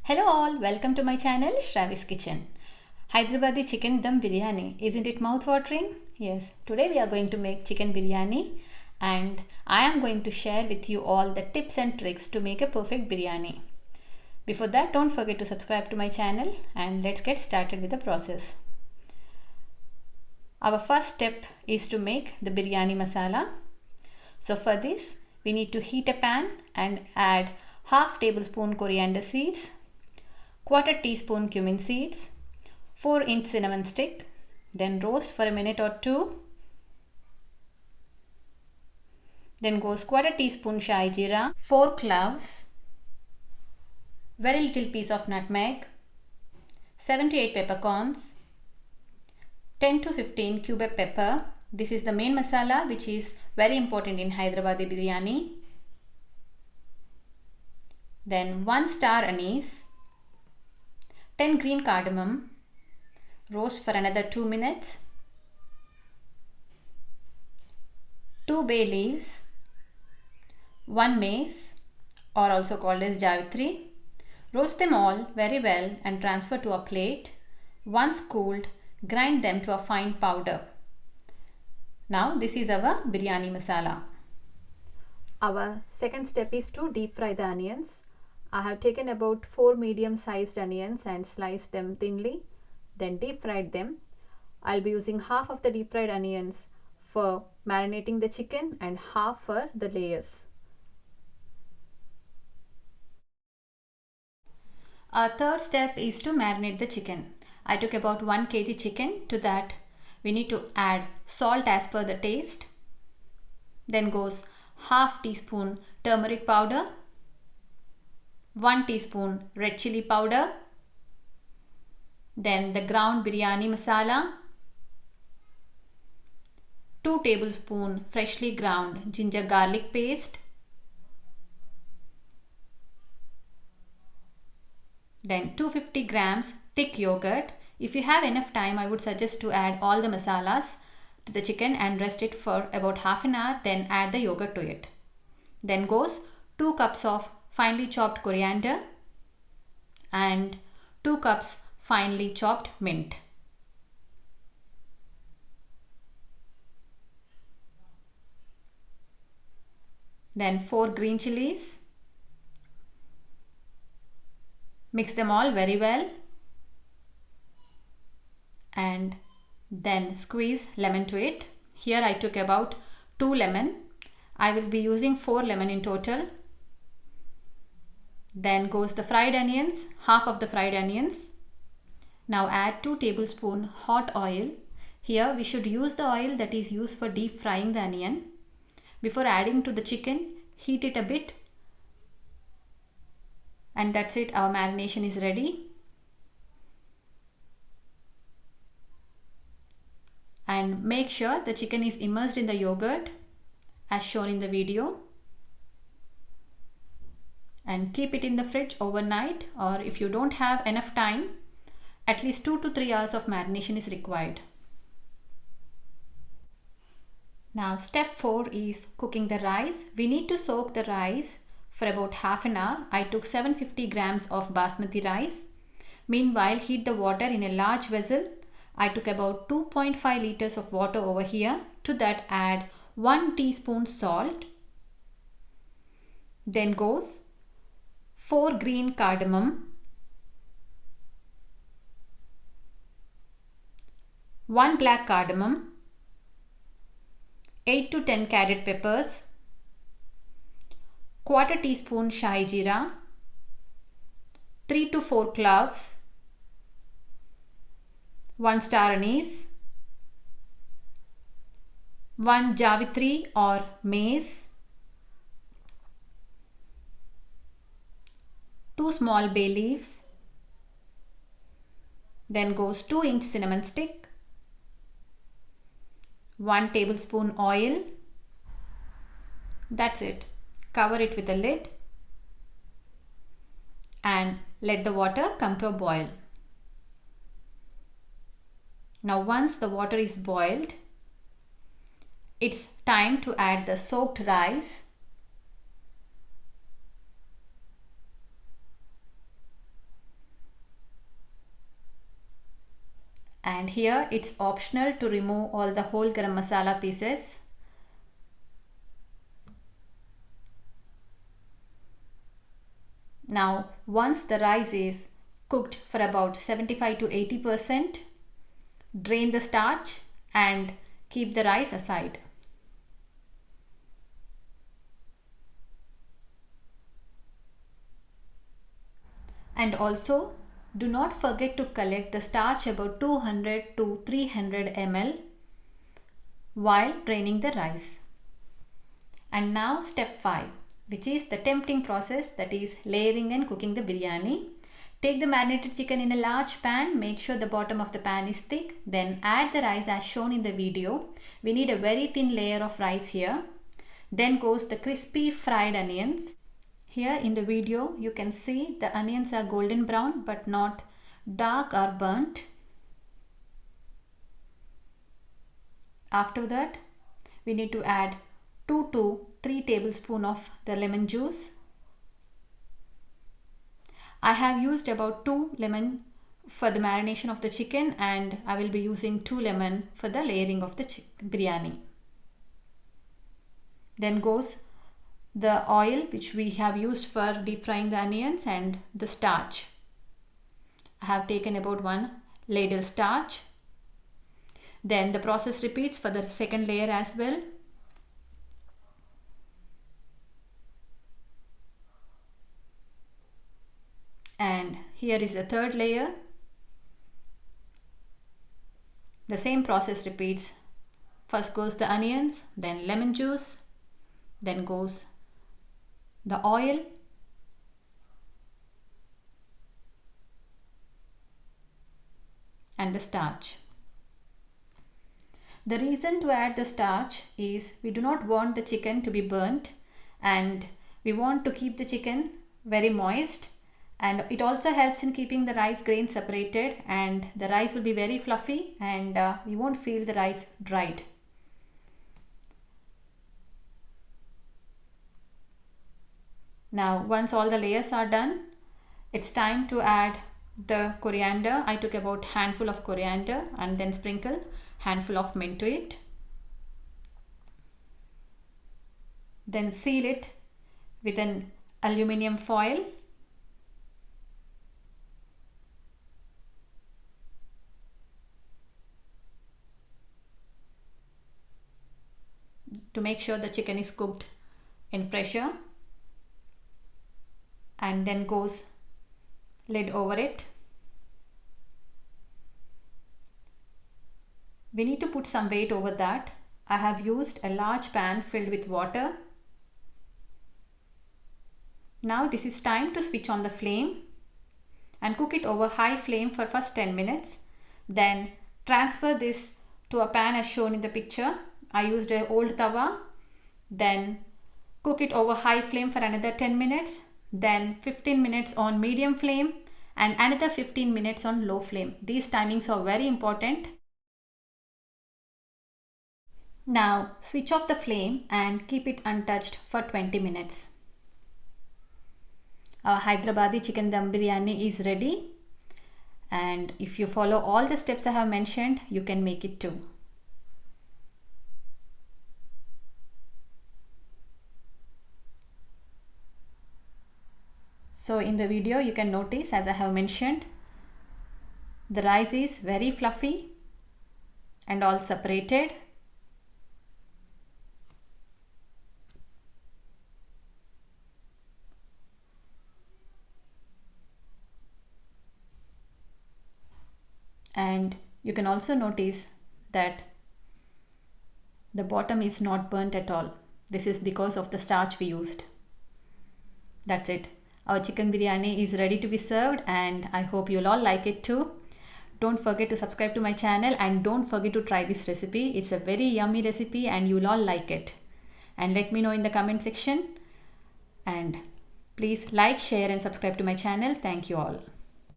Hello all, welcome to my channel Shravi's Kitchen. Hyderabadi chicken dum biryani. Isn't it mouth-watering? Yes, today we are going to make chicken biryani and I am going to share with you all the tips and tricks to make a perfect biryani. Before that, don't forget to subscribe to my channel and let's get started with the process. Our first step is to make the biryani masala. So for this, we need to heat a pan and add half tablespoon coriander seeds, quarter teaspoon cumin seeds, 4-inch cinnamon stick, then roast for a minute or two. Then goes quarter teaspoon shai jeera, 4 cloves, very little piece of nutmeg, 7 to 8 peppercorns, 10 to 15 cube of pepper. This is the main masala which is very important in Hyderabadi biryani. Then 1 star anise, 10 green cardamom, roast for another 2 minutes, 2 bay leaves, 1 mace or also called as javitri. Roast them all very well and transfer to a plate. Once cooled, grind them to a fine powder. Now this is our biryani masala. Our second step is to deep fry the onions. I have taken about 4 medium sized onions and sliced them thinly, then deep fried them. I'll be using half of the deep fried onions for marinating the chicken and half for the layers. Our third step is to marinate the chicken. I took about 1 kg chicken. To that we need to add salt as per the taste. Then goes half teaspoon turmeric powder, 1 teaspoon red chili powder, then the ground biryani masala, 2 tablespoon freshly ground ginger garlic paste, then 250 grams thick yogurt. If you have enough time, I would suggest to add all the masalas to the chicken and rest it for about half an hour, then add the yogurt to it. Then goes 2 cups of finely chopped coriander and 2 cups finely chopped mint. Then 4 green chilies. Mix them all very well and then squeeze lemon to it. Here I took about 2 lemon. I will be using 4 lemon in total. Then goes the fried onions, half of the fried onions. Now add 2 tablespoon hot oil. Here we should use the oil that is used for deep frying the onion. Before adding to the chicken, heat it a bit. And that's it, our marination is ready. And make sure the chicken is immersed in the yogurt as shown in the video. And keep it in the fridge overnight, or if you don't have enough time, at least 2 to 3 hours of marination is required. Now step 4 is cooking the rice. We need to soak the rice for about half an hour. I took 750 grams of basmati rice. Meanwhile, heat the water in a large vessel. I took about 2.5 liters of water over here. To that add 1 teaspoon salt. Then goes 4 green cardamom, 1 black cardamom, 8 to 10 carrot peppers, quarter teaspoon shai jeera, 3 to 4 cloves, 1 star anise, 1 javitri or mace, 2 small bay leaves. Then goes 2-inch cinnamon stick, 1 tablespoon oil. That's it. Cover it with a lid and let the water come to a boil. Now once the water is boiled, it's time to add the soaked rice. And here it's optional to remove all the whole garam masala pieces. Now once the rice is cooked for about 75 to 80%, drain the starch and keep the rice aside. And also do not forget to collect the starch about 200 to 300 ml while draining the rice. And now step 5, which is the tempting process, that is layering and cooking the biryani. Take the marinated chicken in a large pan, make sure the bottom of the pan is thick, then add the rice as shown in the video. We need a very thin layer of rice here. Then goes the crispy fried onions. Here in the video you can see the onions are golden brown but not dark or burnt. After that we need to add 2 to 3 tablespoons of the lemon juice. I have used about 2 lemons for the marination of the chicken, and I will be using 2 lemons for the layering of the biryani. Then goes the oil which we have used for deep frying the onions and the starch. I have taken about 1 ladle starch. Then the process repeats for the second layer as well. And here is the third layer. The same process repeats. First goes the onions, then lemon juice, then goes the oil, and the starch. The reason to add the starch is we do not want the chicken to be burnt, and we want to keep the chicken very moist, and it also helps in keeping the rice grains separated, and the rice will be very fluffy, and you won't feel the rice dried. Now once all the layers are done, it's time to add the coriander. I took about handful of coriander and then sprinkle handful of mint to it. Then seal it with an aluminium foil. To make sure the chicken is cooked in pressure, and then goes lid over it. We need to put some weight over that. I have used a large pan filled with water. Now this is time to switch on the flame and cook it over high flame for first 10 minutes. Then transfer this to a pan as shown in the picture. I used an old tawa. Then cook it over high flame for another 10 minutes. Then 15 minutes on medium flame and another 15 minutes on low flame. These timings are very important. Now switch off the flame and keep it untouched for 20 minutes. Our Hyderabadi chicken dum biryani is ready, and if you follow all the steps I have mentioned, you can make it too. So in the video you can notice, as I have mentioned, the rice is very fluffy and all separated. And you can also notice that the bottom is not burnt at all. This is because of the starch we used. That's it. Our chicken biryani is ready to be served, and I hope you'll all like it too. Don't forget to subscribe to my channel, and don't forget to try this recipe. It's a very yummy recipe and you'll all like it. And let me know in the comment section. And please like, share and subscribe to my channel. Thank you all.